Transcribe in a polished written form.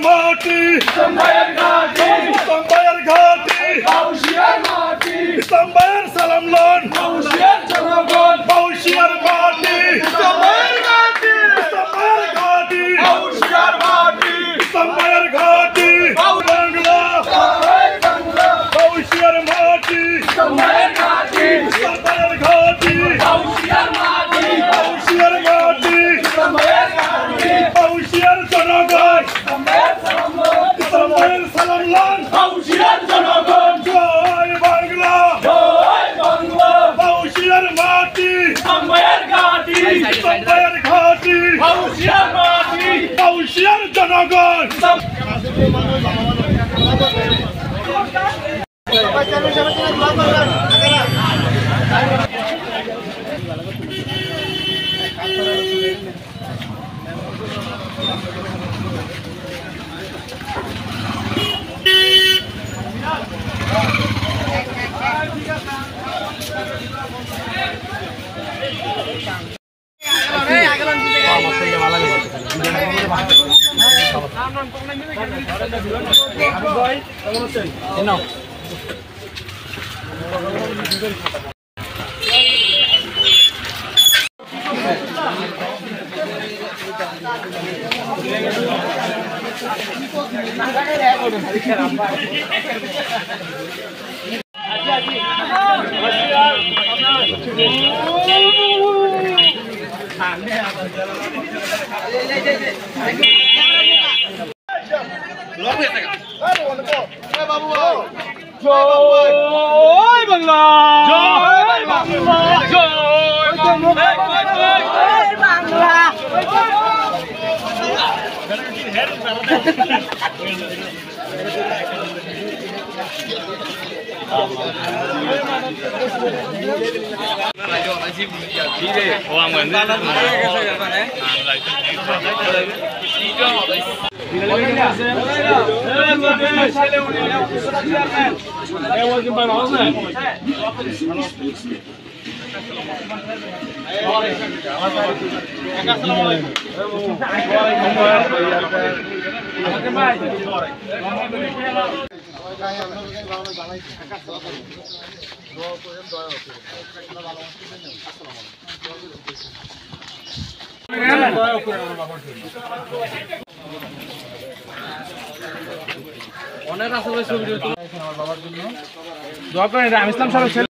মাটি ইসলামবাইয়ের ঘাটি ইসলামবাইয়ের সালাম লন বাউশিয়ার মাটি ইসলামবাইয়ের ঘাটি ইসলামবাইয়ের ঘাটি বাংলা বাউশিয়ার মাটি ইসলামবাইয়ের ঘাটি বাউশিয়ার মাটি বাউশিয়ার জনগণ ইসলামবাইয়ের সালাম লন বাউশিয়ার জনগণ জয় বাংলা বাউশিয়ার মাটি ইসলামবাইয়ের ঘাটি বাউশিয়ার জনগণ জয় বাংলা জয় বাংলা জয় বাংলা অনেক আসলে ছবি দোয়া করেন। আমি ইসলাম সাহেব